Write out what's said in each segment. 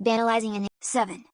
Banalizing and 7.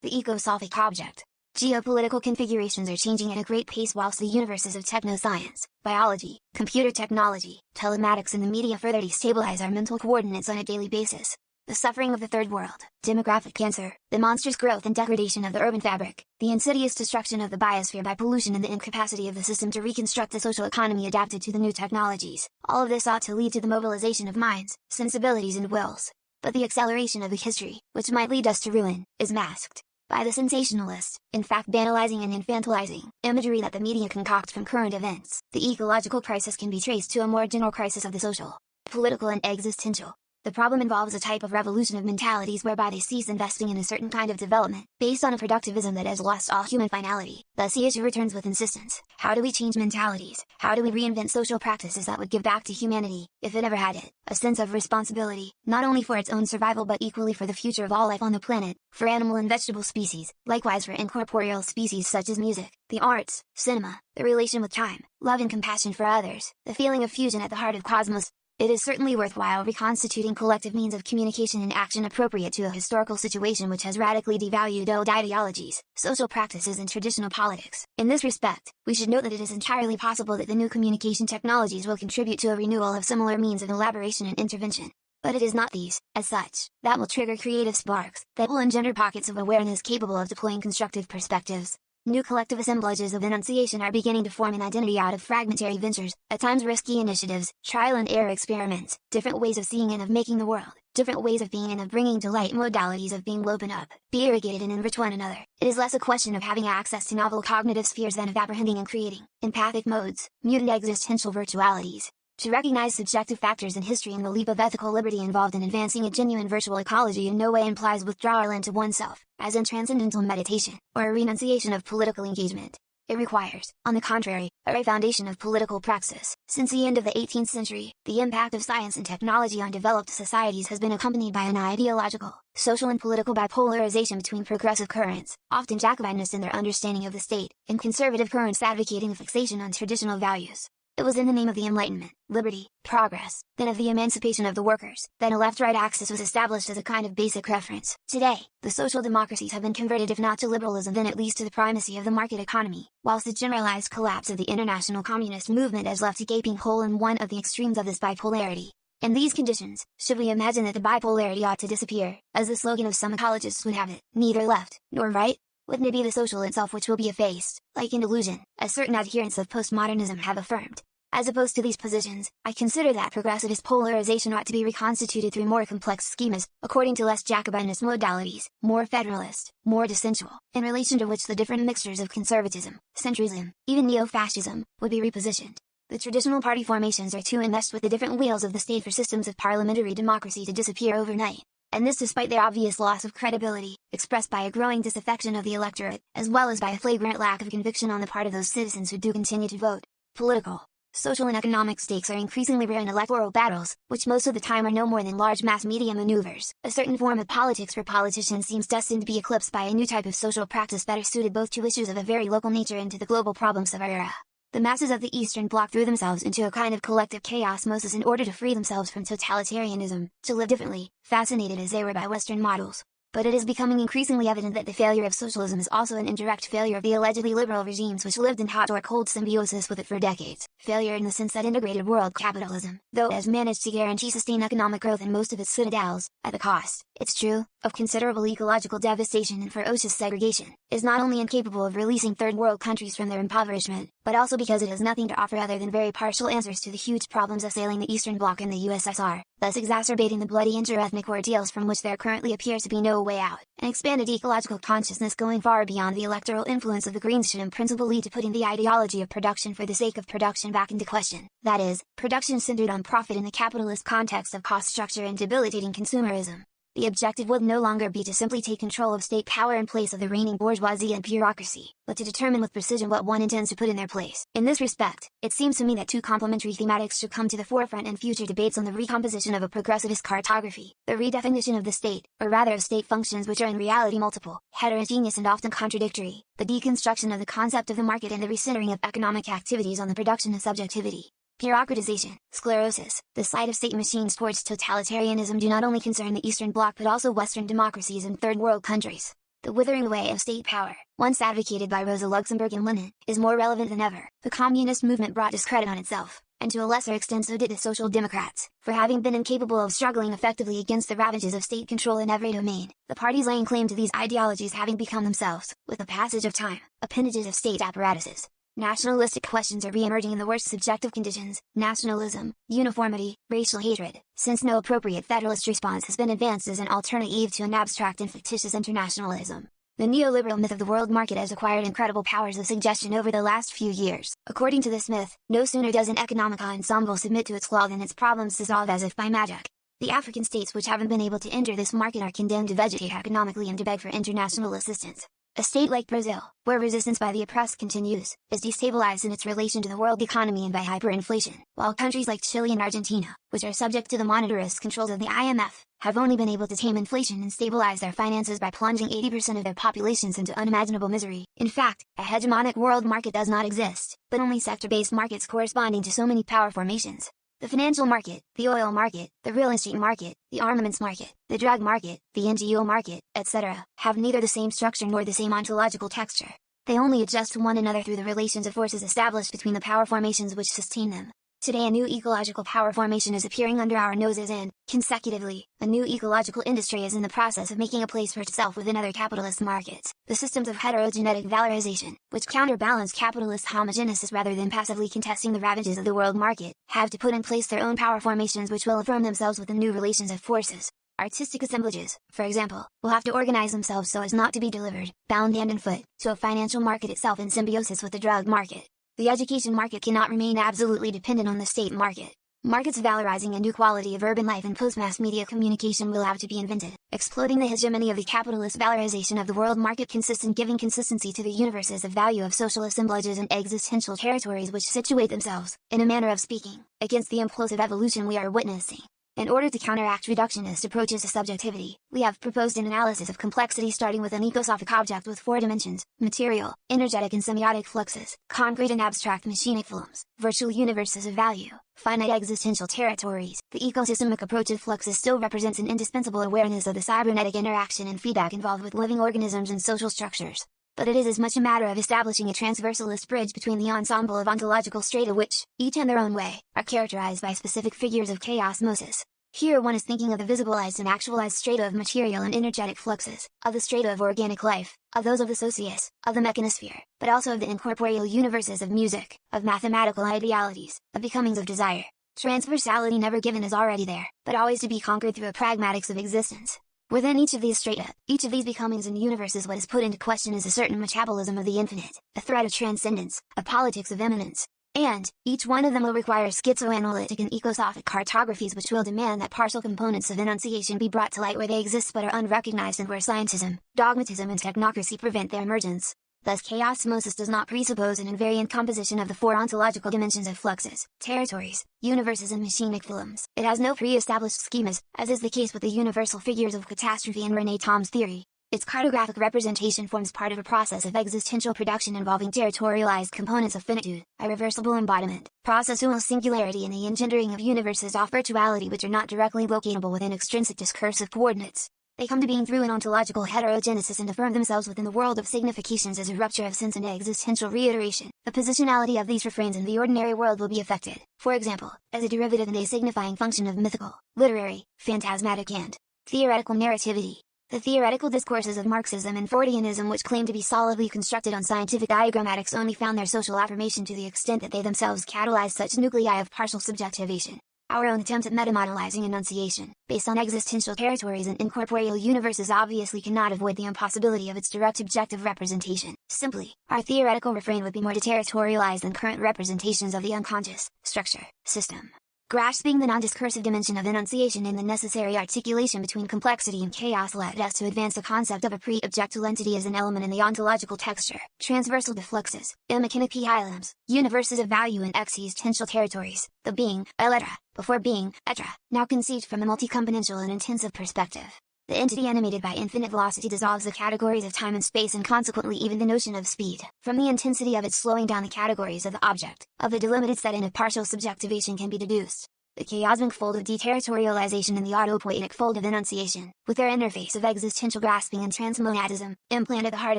The ecosophic object. Geopolitical configurations are changing at a great pace whilst the universes of technoscience, biology, computer technology, telematics and the media further destabilize our mental coordinates on a daily basis. The suffering of the third world, demographic cancer, the monstrous growth and degradation of the urban fabric, the insidious destruction of the biosphere by pollution and the incapacity of the system to reconstruct a social economy adapted to the new technologies, all of this ought to lead to the mobilization of minds, sensibilities and wills. But the acceleration of the history, which might lead us to ruin, is masked by the sensationalist, in fact banalizing and infantilizing, imagery that the media concoct from current events. The ecological crisis can be traced to a more general crisis of the social, political and existential. The problem involves a type of revolution of mentalities whereby they cease investing in a certain kind of development, based on a productivism that has lost all human finality. Thus the issue returns with insistence. How do we change mentalities? How do we reinvent social practices that would give back to humanity, if it ever had it, a sense of responsibility, not only for its own survival but equally for the future of all life on the planet, for animal and vegetable species, likewise for incorporeal species such as music, the arts, cinema, the relation with time, love and compassion for others, the feeling of fusion at the heart of cosmos. It is certainly worthwhile reconstituting collective means of communication and action appropriate to a historical situation which has radically devalued old ideologies, social practices and traditional politics. In this respect, we should note that it is entirely possible that the new communication technologies will contribute to a renewal of similar means of elaboration and intervention. But it is not these, as such, that will trigger creative sparks, that will engender pockets of awareness capable of deploying constructive perspectives. New collective assemblages of enunciation are beginning to form an identity out of fragmentary ventures, at times risky initiatives, trial and error experiments, different ways of seeing and of making the world, different ways of being and of bringing to light modalities of being woven up, be irrigated and enrich one another. It is less a question of having access to novel cognitive spheres than of apprehending and creating, empathic modes, mutant existential virtualities. To recognize subjective factors in history and the leap of ethical liberty involved in advancing a genuine virtual ecology in no way implies withdrawal into oneself, as in transcendental meditation, or a renunciation of political engagement. It requires, on the contrary, a refoundation of political praxis. Since the end of the 18th century, the impact of science and technology on developed societies has been accompanied by an ideological, social and political bipolarization between progressive currents, often Jacobinist in their understanding of the state, and conservative currents advocating a fixation on traditional values. It was in the name of the Enlightenment, liberty, progress, then of the emancipation of the workers, that a left-right axis was established as a kind of basic reference. Today, the social democracies have been converted if not to liberalism then at least to the primacy of the market economy, whilst the generalized collapse of the international communist movement has left a gaping hole in one of the extremes of this bipolarity. In these conditions, should we imagine that the bipolarity ought to disappear, as the slogan of some ecologists would have it, neither left, nor right? Wouldn't it be the social itself which will be effaced, like in delusion, as certain adherents of postmodernism have affirmed? As opposed to these positions, I consider that progressivist polarization ought to be reconstituted through more complex schemas, according to less Jacobinist modalities, more federalist, more dissensual, in relation to which the different mixtures of conservatism, centrism, even neo-fascism, would be repositioned. The traditional party formations are too enmeshed with the different wheels of the state for systems of parliamentary democracy to disappear overnight. And this despite their obvious loss of credibility, expressed by a growing disaffection of the electorate, as well as by a flagrant lack of conviction on the part of those citizens who do continue to vote. Political, social and economic stakes are increasingly rare in electoral battles, which most of the time are no more than large mass media maneuvers. A certain form of politics for politicians seems destined to be eclipsed by a new type of social practice better suited both to issues of a very local nature and to the global problems of our era. The masses of the Eastern Bloc threw themselves into a kind of collective chaosmosis in order to free themselves from totalitarianism, to live differently, fascinated as they were by Western models. But it is becoming increasingly evident that the failure of socialism is also an indirect failure of the allegedly liberal regimes which lived in hot or cold symbiosis with it for decades. Failure in the sense that integrated world capitalism, though it has managed to guarantee sustained economic growth in most of its citadels, at the cost, it's true, of considerable ecological devastation and ferocious segregation, is not only incapable of releasing third world countries from their impoverishment, but also because it has nothing to offer other than very partial answers to the huge problems assailing the Eastern Bloc and the USSR, thus exacerbating the bloody inter-ethnic ordeals from which there currently appears to be no way out. An expanded ecological consciousness going far beyond the electoral influence of the Greens should in principle lead to putting the ideology of production for the sake of production back into question, that is, production centered on profit in the capitalist context of cost structure and debilitating consumerism. The objective would no longer be to simply take control of state power in place of the reigning bourgeoisie and bureaucracy, but to determine with precision what one intends to put in their place. In this respect, it seems to me that two complementary thematics should come to the forefront in future debates on the recomposition of a progressivist cartography, the redefinition of the state, or rather of state functions which are in reality multiple, heterogeneous and often contradictory, the deconstruction of the concept of the market and the recentering of economic activities on the production of subjectivity. Bureaucratization, sclerosis, the slide of state machines towards totalitarianism do not only concern the Eastern Bloc but also Western democracies and Third World countries. The withering away of state power, once advocated by Rosa Luxemburg and Lenin, is more relevant than ever. The communist movement brought discredit on itself, and to a lesser extent so did the Social Democrats, for having been incapable of struggling effectively against the ravages of state control in every domain, the parties laying claim to these ideologies having become themselves, with the passage of time, appendages of state apparatuses. Nationalistic questions are re-emerging in the worst subjective conditions: nationalism, uniformity, racial hatred, since no appropriate federalist response has been advanced as an alternative to an abstract and fictitious internationalism. The neoliberal myth of the world market has acquired incredible powers of suggestion over the last few years. According to this myth, no sooner does an economic ensemble submit to its law than its problems dissolve as if by magic. The African states which haven't been able to enter this market are condemned to vegetate economically and to beg for international assistance. A state like Brazil, where resistance by the oppressed continues, is destabilized in its relation to the world economy and by hyperinflation, while countries like Chile and Argentina, which are subject to the monetarist controls of the IMF, have only been able to tame inflation and stabilize their finances by plunging 80% of their populations into unimaginable misery. In fact, a hegemonic world market does not exist, but only sector-based markets corresponding to so many power formations. The financial market, the oil market, the real estate market, the armaments market, the drug market, the NGO market, etc., have neither the same structure nor the same ontological texture. They only adjust to one another through the relations of forces established between the power formations which sustain them. Today a new ecological power formation is appearing under our noses and, consecutively, a new ecological industry is in the process of making a place for itself within other capitalist markets. The systems of heterogenetic valorization, which counterbalance capitalist homogenesis rather than passively contesting the ravages of the world market, have to put in place their own power formations which will affirm themselves within new relations of forces. Artistic assemblages, for example, will have to organize themselves so as not to be delivered, bound hand and foot, to a financial market itself in symbiosis with the drug market. The education market cannot remain absolutely dependent on the state market. Markets valorizing a new quality of urban life and post-mass media communication will have to be invented. Exploiting the hegemony of the capitalist valorization of the world market consists in giving consistency to the universes of value of social assemblages and existential territories which situate themselves, in a manner of speaking, against the implosive evolution we are witnessing. In order to counteract reductionist approaches to subjectivity, we have proposed an analysis of complexity starting with an ecosophic object with 4 dimensions: material, energetic and semiotic fluxes, concrete and abstract machinic flumes, virtual universes of value, finite existential territories. The ecosystemic approach of fluxes still represents an indispensable awareness of the cybernetic interaction and feedback involved with living organisms and social structures. But it is as much a matter of establishing a transversalist bridge between the ensemble of ontological strata which, each in their own way, are characterized by specific figures of chaosmosis. Here one is thinking of the visibilized and actualized strata of material and energetic fluxes, of the strata of organic life, of those of the socius, of the mechanosphere, but also of the incorporeal universes of music, of mathematical idealities, of becomings of desire. Transversality never given is already there, but always to be conquered through a pragmatics of existence. Within each of these strata, each of these becomings and universes, what is put into question is a certain metabolism of the infinite, a threat of transcendence, a politics of immanence. And, each one of them will require schizoanalytic and ecosophic cartographies which will demand that partial components of enunciation be brought to light where they exist but are unrecognized and where scientism, dogmatism and technocracy prevent their emergence. Thus chaosmosis does not presuppose an invariant composition of the 4 ontological dimensions of fluxes, territories, universes and machinic flumes. It has no pre-established schemas, as is the case with the universal figures of catastrophe and René Thom's theory. Its cartographic representation forms part of a process of existential production involving territorialized components of finitude, irreversible embodiment, processual singularity and the engendering of universes of virtuality which are not directly locatable within extrinsic discursive coordinates. They come to being through an ontological heterogenesis and affirm themselves within the world of significations as a rupture of sense and existential reiteration. The positionality of these refrains in the ordinary world will be affected, for example, as a derivative and a signifying function of mythical, literary, phantasmatic and theoretical narrativity. The theoretical discourses of Marxism and Fordianism which claim to be solidly constructed on scientific diagrammatics only found their social affirmation to the extent that they themselves catalyze such nuclei of partial subjectivation. Our own attempt at metamodelizing enunciation, based on existential territories and incorporeal universes obviously cannot avoid the impossibility of its direct objective representation. Simply, our theoretical refrain would be more deterritorialized than current representations of the unconscious structure, system. Grasping the non-discursive dimension of enunciation and the necessary articulation between complexity and chaos led us to advance the concept of a pre-objectual entity as an element in the ontological texture, transversal to fluxes, mechanic hilams, universes of value and existential territories, the being, etc., before being, etc., now conceived from a multi-componential and intensive perspective. The entity animated by infinite velocity dissolves the categories of time and space and consequently even the notion of speed. From the intensity of its slowing down the categories of the object, of the delimited set in of partial subjectivation can be deduced the chaosmic fold of deterritorialization and the autopoietic fold of enunciation, with their interface of existential grasping and transmonadism, implant at the heart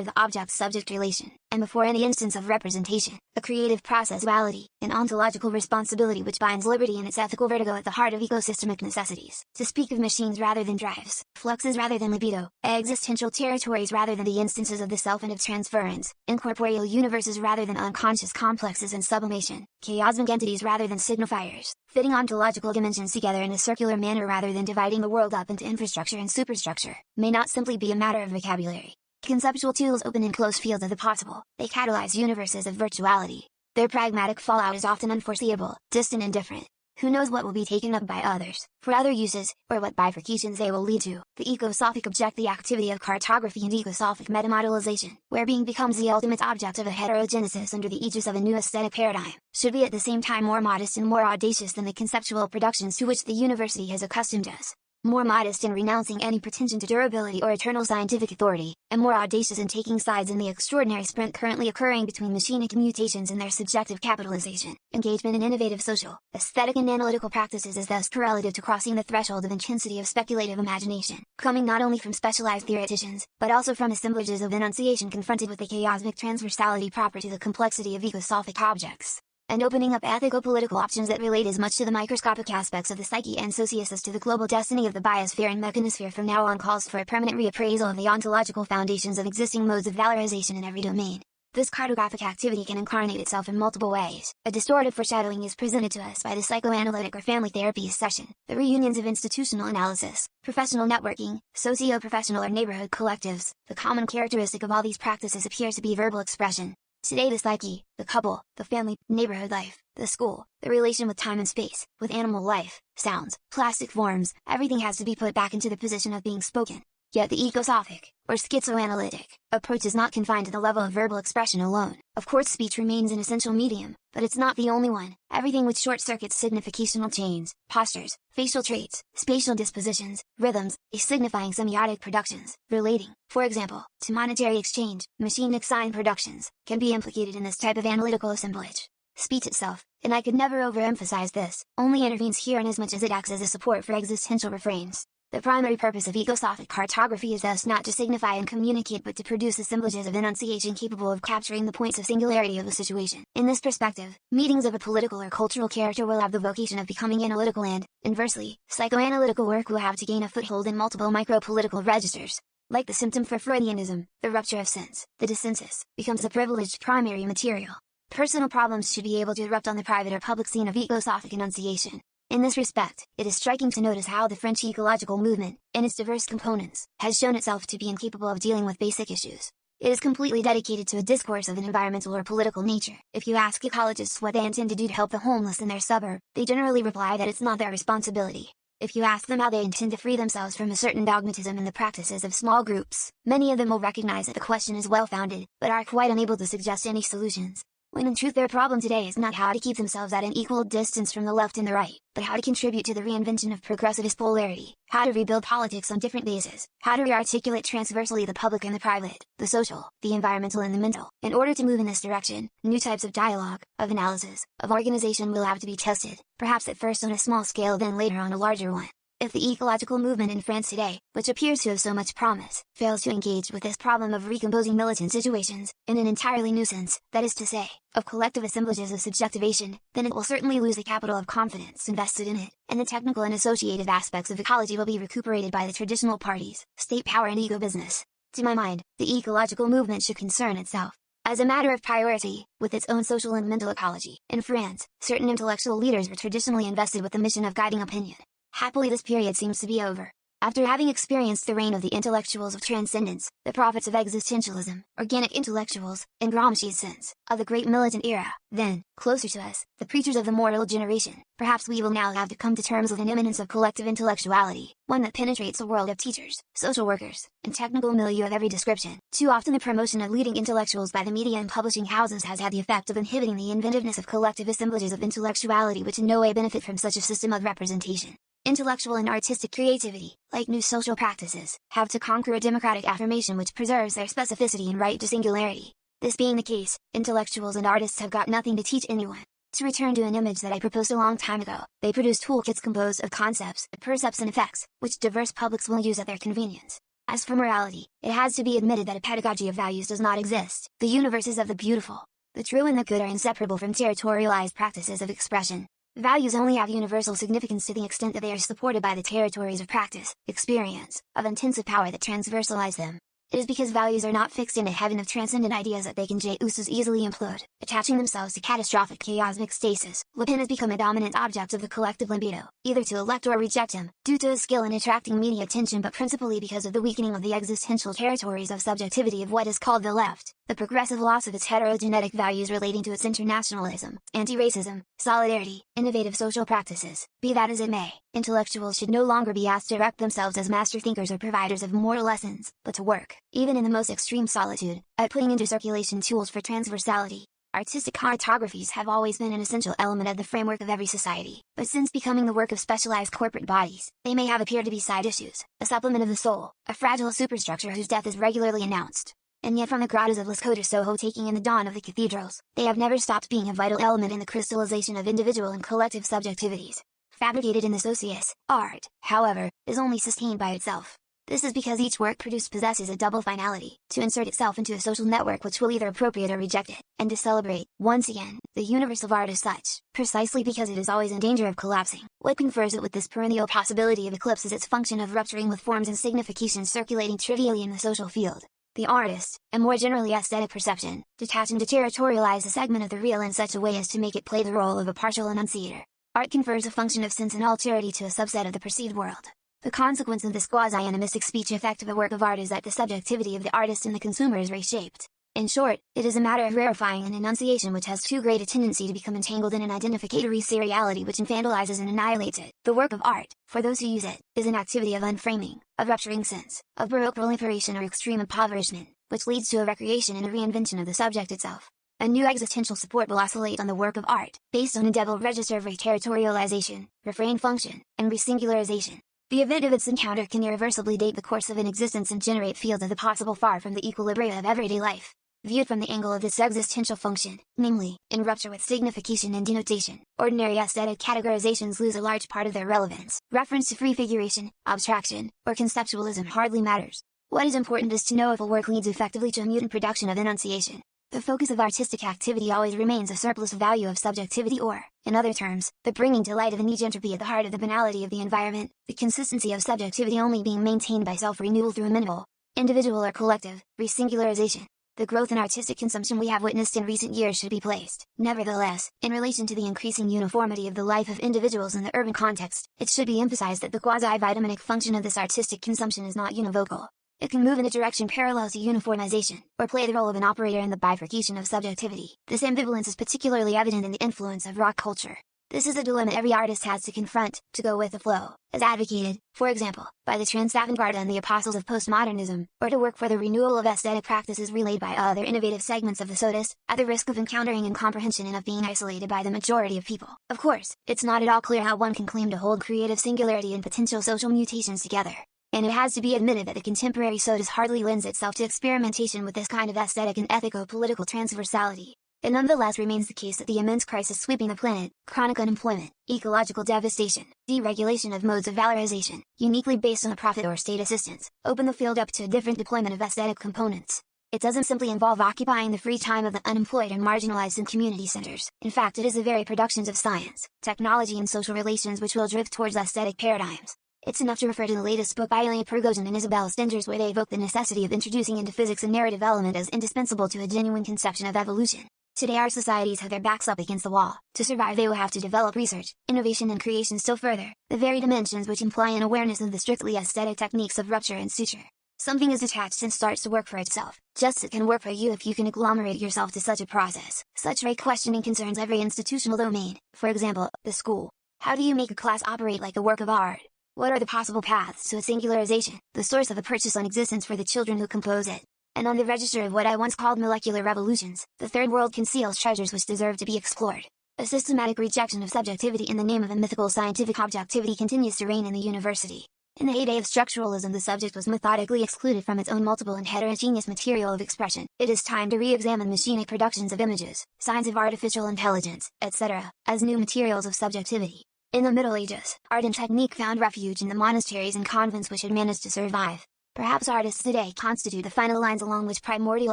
of the object-subject relation, and before any instance of representation, a creative processuality, an ontological responsibility which binds liberty and its ethical vertigo at the heart of ecosystemic necessities, to speak of machines rather than drives, fluxes rather than libido, existential territories rather than the instances of the self and of transference, incorporeal universes rather than unconscious complexes and sublimation, chaosmic entities rather than signifiers, fitting ontological dimensions together in a circular manner rather than dividing the world up into infrastructure and superstructure, may not simply be a matter of vocabulary. Conceptual tools open and close fields of the possible, they catalyze universes of virtuality. Their pragmatic fallout is often unforeseeable, distant and different. Who knows what will be taken up by others, for other uses, or what bifurcations they will lead to. The Ecosophic object the activity of cartography and Ecosophic metamodelization, where being becomes the ultimate object of a heterogenesis under the aegis of a new aesthetic paradigm, should be at the same time more modest and more audacious than the conceptual productions to which the university has accustomed us. More modest in renouncing any pretension to durability or eternal scientific authority, and more audacious in taking sides in the extraordinary sprint currently occurring between machinic mutations and their subjective capitalization. Engagement in innovative social, aesthetic and analytical practices is thus correlative to crossing the threshold of intensity of speculative imagination, coming not only from specialized theoreticians, but also from assemblages of enunciation confronted with the chaosmic transversality proper to the complexity of ecosophic objects, and opening up ethico-political options that relate as much to the microscopic aspects of the psyche and socius as to the global destiny of the biosphere and mechanosphere from now on calls for a permanent reappraisal of the ontological foundations of existing modes of valorization in every domain. This cartographic activity can incarnate itself in multiple ways. A distorted foreshadowing is presented to us by the psychoanalytic or family therapy session, the reunions of institutional analysis, professional networking, socio-professional or neighborhood collectives. The common characteristic of all these practices appears to be verbal expression. Today the psyche, the couple, the family, neighborhood life, the school, the relation with time and space, with animal life, sounds, plastic forms, everything has to be put back into the position of being spoken. Yet the ecosophic, or schizoanalytic, approach is not confined to the level of verbal expression alone. Of course speech remains an essential medium, but it's not the only one. Everything which short-circuits significational chains, postures, facial traits, spatial dispositions, rhythms, is signifying semiotic productions, relating, for example, to monetary exchange, machinic sign productions, can be implicated in this type of analytical assemblage. Speech itself, and I could never overemphasize this, only intervenes here inasmuch as it acts as a support for existential refrains. The primary purpose of ecosophic cartography is thus not to signify and communicate but to produce assemblages of enunciation capable of capturing the points of singularity of a situation. In this perspective, meetings of a political or cultural character will have the vocation of becoming analytical and, inversely, psychoanalytical work will have to gain a foothold in multiple micro-political registers. Like the symptom for Freudianism, the rupture of sense, the dissensus, becomes a privileged primary material. Personal problems should be able to erupt on the private or public scene of ecosophic enunciation. In this respect, it is striking to notice how the French ecological movement, in its diverse components, has shown itself to be incapable of dealing with basic issues. It is completely dedicated to a discourse of an environmental or political nature. If you ask ecologists what they intend to do to help the homeless in their suburb, they generally reply that it's not their responsibility. If you ask them how they intend to free themselves from a certain dogmatism in the practices of small groups, many of them will recognize that the question is well-founded, but are quite unable to suggest any solutions. When in truth their problem today is not how to keep themselves at an equal distance from the left and the right, but how to contribute to the reinvention of progressivist polarity, how to rebuild politics on different bases, how to rearticulate transversally the public and the private, the social, the environmental and the mental. In order to move in this direction, new types of dialogue, of analysis, of organization will have to be tested, perhaps at first on a small scale then later on a larger one. If the ecological movement in France today, which appears to have so much promise, fails to engage with this problem of recomposing militant situations, in an entirely new sense, that is to say, of collective assemblages of subjectivation, then it will certainly lose the capital of confidence invested in it, and the technical and associative aspects of ecology will be recuperated by the traditional parties, state power and ego business. To my mind, the ecological movement should concern itself, as a matter of priority, with its own social and mental ecology. In France, certain intellectual leaders were traditionally invested with the mission of guiding opinion. Happily this period seems to be over. After having experienced the reign of the intellectuals of transcendence, the prophets of existentialism, organic intellectuals, in Gramsci's sense, of the great militant era, then, closer to us, the preachers of the mortal generation, perhaps we will now have to come to terms with an immanence of collective intellectuality, one that penetrates the world of teachers, social workers, and technical milieu of every description. Too often the promotion of leading intellectuals by the media and publishing houses has had the effect of inhibiting the inventiveness of collective assemblages of intellectuality which in no way benefit from such a system of representation. Intellectual and artistic creativity, like new social practices, have to conquer a democratic affirmation which preserves their specificity and right to singularity. This being the case, intellectuals and artists have got nothing to teach anyone. To return to an image that I proposed a long time ago, they produce toolkits composed of concepts, percepts and effects, which diverse publics will use at their convenience. As for morality, it has to be admitted that a pedagogy of values does not exist. The universes of the beautiful, the true and the good are inseparable from territorialized practices of expression. Values only have universal significance to the extent that they are supported by the territories of practice, experience, of intensive power that transversalize them. It is because values are not fixed in a heaven of transcendent ideas that they can just as easily implode, attaching themselves to catastrophic chaosmic stasis. Lupin has become a dominant object of the collective libido, either to elect or reject him, due to his skill in attracting media attention but principally because of the weakening of the existential territories of subjectivity of what is called the left, the progressive loss of its heterogenetic values relating to its internationalism, anti-racism, solidarity, innovative social practices. Be that as it may, intellectuals should no longer be asked to erect themselves as master thinkers or providers of moral lessons, but to work, even in the most extreme solitude, at putting into circulation tools for transversality. Artistic cartographies have always been an essential element of the framework of every society, but since becoming the work of specialized corporate bodies, they may have appeared to be side issues, a supplement of the soul, a fragile superstructure whose death is regularly announced. And yet from the grottos of Lascaux or Soho taking in the dawn of the cathedrals, they have never stopped being a vital element in the crystallization of individual and collective subjectivities. Fabricated in the socius, art, however, is only sustained by itself. This is because each work produced possesses a double finality, to insert itself into a social network which will either appropriate or reject it, and to celebrate, once again, the universe of art as such, precisely because it is always in danger of collapsing. What confers it with this perennial possibility of eclipse is its function of rupturing with forms and significations circulating trivially in the social field. The artist, and more generally aesthetic perception, detach and deterritorialize a segment of the real in such a way as to make it play the role of a partial enunciator. Art confers a function of sense and alterity to a subset of the perceived world. The consequence of this quasi-animistic speech effect of a work of art is that the subjectivity of the artist and the consumer is reshaped. In short, it is a matter of rarefying an enunciation which has too great a tendency to become entangled in an identificatory seriality which infantilizes and annihilates it. The work of art, for those who use it, is an activity of unframing, of rupturing sense, of baroque proliferation or extreme impoverishment, which leads to a recreation and a reinvention of the subject itself. A new existential support will oscillate on the work of art, based on a double register of reterritorialization, refrain function, and resingularization. The event of its encounter can irreversibly date the course of an existence and generate fields of the possible far from the equilibria of everyday life. Viewed from the angle of this existential function, namely, in rupture with signification and denotation, ordinary aesthetic categorizations lose a large part of their relevance. Reference to prefiguration, abstraction, or conceptualism hardly matters. What is important is to know if a work leads effectively to a mutant production of enunciation. The focus of artistic activity always remains a surplus value of subjectivity or, in other terms, the bringing to light of a niche entropy at the heart of the banality of the environment, the consistency of subjectivity only being maintained by self-renewal through a minimal, individual or collective, resingularization. The growth in artistic consumption we have witnessed in recent years should be placed, nevertheless, in relation to the increasing uniformity of the life of individuals in the urban context. It should be emphasized that the quasi-vitaminic function of this artistic consumption is not univocal. It can move in a direction parallel to uniformization, or play the role of an operator in the bifurcation of subjectivity. This ambivalence is particularly evident in the influence of rock culture. This is a dilemma every artist has to confront, to go with the flow, as advocated, for example, by the trans-avant-garde and the apostles of postmodernism, or to work for the renewal of aesthetic practices relayed by other innovative segments of the SOTUS, at the risk of encountering incomprehension and of being isolated by the majority of people. Of course, it's not at all clear how one can claim to hold creative singularity and potential social mutations together. And it has to be admitted that the contemporary SOTUS hardly lends itself to experimentation with this kind of aesthetic and ethico-political transversality. It nonetheless remains the case that the immense crisis sweeping the planet, chronic unemployment, ecological devastation, deregulation of modes of valorization, uniquely based on a profit or state assistance, open the field up to a different deployment of aesthetic components. It doesn't simply involve occupying the free time of the unemployed and marginalized in community centers. In fact, it is the very productions of science, technology and social relations which will drift towards aesthetic paradigms. It's enough to refer to the latest book by Ilya Prigozhin and Isabel Stengers where they evoke the necessity of introducing into physics a narrative element as indispensable to a genuine conception of evolution. Today our societies have their backs up against the wall. To survive they will have to develop research, innovation and creation still further, the very dimensions which imply an awareness of the strictly aesthetic techniques of rupture and suture. Something is detached and starts to work for itself, just as it can work for you if you can agglomerate yourself to such a process. Such right questioning concerns every institutional domain, for example, the school. How do you make a class operate like a work of art? What are the possible paths to a singularization, the source of a purchase on existence for the children who compose it? And on the register of what I once called molecular revolutions, the third world conceals treasures which deserve to be explored. A systematic rejection of subjectivity in the name of a mythical scientific objectivity continues to reign in the university. In the heyday of structuralism, the subject was methodically excluded from its own multiple and heterogeneous material of expression. It is time to re-examine machinic productions of images, signs of artificial intelligence, etc., as new materials of subjectivity. In the Middle Ages, art and technique found refuge in the monasteries and convents which had managed to survive. Perhaps artists today constitute the final lines along which primordial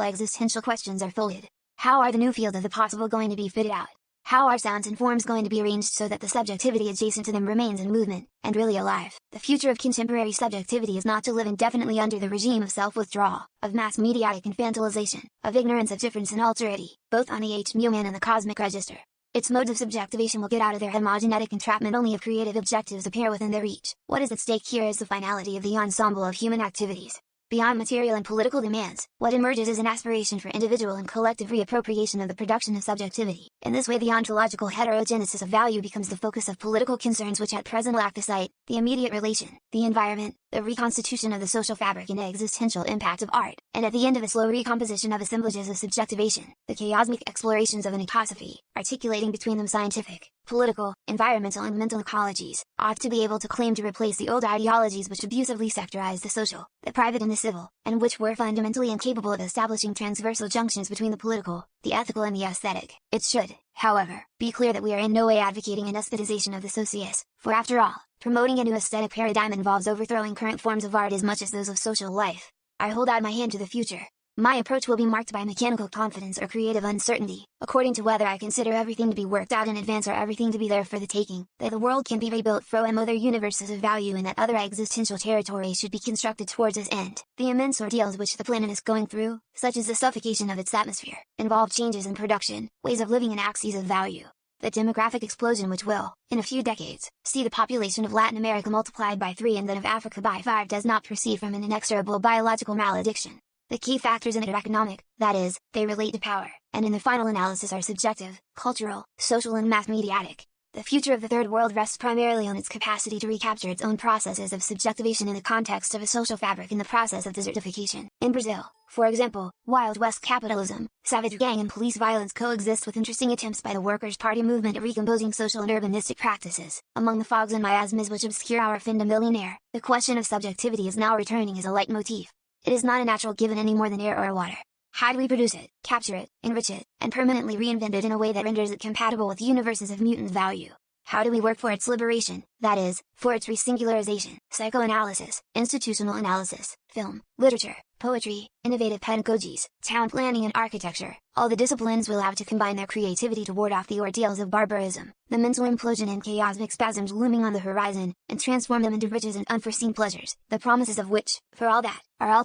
existential questions are folded. How are the new fields of the possible going to be fitted out? How are sounds and forms going to be arranged so that the subjectivity adjacent to them remains in movement, and really alive? The future of contemporary subjectivity is not to live indefinitely under the regime of self-withdrawal, of mass mediatic infantilization, of ignorance of difference and alterity, both on the human and the cosmic register. Its modes of subjectivation will get out of their homogenetic entrapment only if creative objectives appear within their reach. What is at stake here is the finality of the ensemble of human activities. Beyond material and political demands, what emerges is an aspiration for individual and collective reappropriation of the production of subjectivity. In this way, the ontological heterogenesis of value becomes the focus of political concerns which at present lack the sight, the immediate relation, the environment, the reconstitution of the social fabric and existential impact of art, and at the end of a slow recomposition of assemblages of subjectivation, the chaosmic explorations of an ecosophy, articulating between them scientific, political, environmental and mental ecologies, ought to be able to claim to replace the old ideologies which abusively sectorized the social, the private and the civil, and which were fundamentally incapable of establishing transversal junctions between the political, the ethical and the aesthetic. It should, however, be clear that we are in no way advocating an aesthetization of the socius, for after all, promoting a new aesthetic paradigm involves overthrowing current forms of art as much as those of social life. I hold out my hand to the future. My approach will be marked by mechanical confidence or creative uncertainty, according to whether I consider everything to be worked out in advance or everything to be there for the taking, that the world can be rebuilt from other universes of value and that other existential territories should be constructed towards this end. The immense ordeals which the planet is going through, such as the suffocation of its atmosphere, involve changes in production, ways of living and axes of value. The demographic explosion which will, in a few decades, see the population of Latin America multiplied by 3 and that of Africa by 5 does not proceed from an inexorable biological malediction. The key factors in it are economic, that is, they relate to power, and in the final analysis are subjective, cultural, social and mass mediatic. The future of the Third World rests primarily on its capacity to recapture its own processes of subjectivation in the context of a social fabric in the process of desertification. In Brazil, for example, Wild West capitalism, savage gang and police violence coexist with interesting attempts by the Workers' Party movement at recomposing social and urbanistic practices. Among the fogs and miasmas which obscure our fin de millionaire, the question of subjectivity is now returning as a leitmotif. It is not a natural given any more than air or water. How do we produce it, capture it, enrich it, and permanently reinvent it in a way that renders it compatible with universes of mutant value? How do we work for its liberation, that is, for its resingularization? Psychoanalysis, institutional analysis, film, literature, poetry, innovative pedagogies, town planning and architecture, all the disciplines will have to combine their creativity to ward off the ordeals of barbarism, the mental implosion and chaosmic spasms looming on the horizon, and transform them into riches and unforeseen pleasures, the promises of which, for all that, are all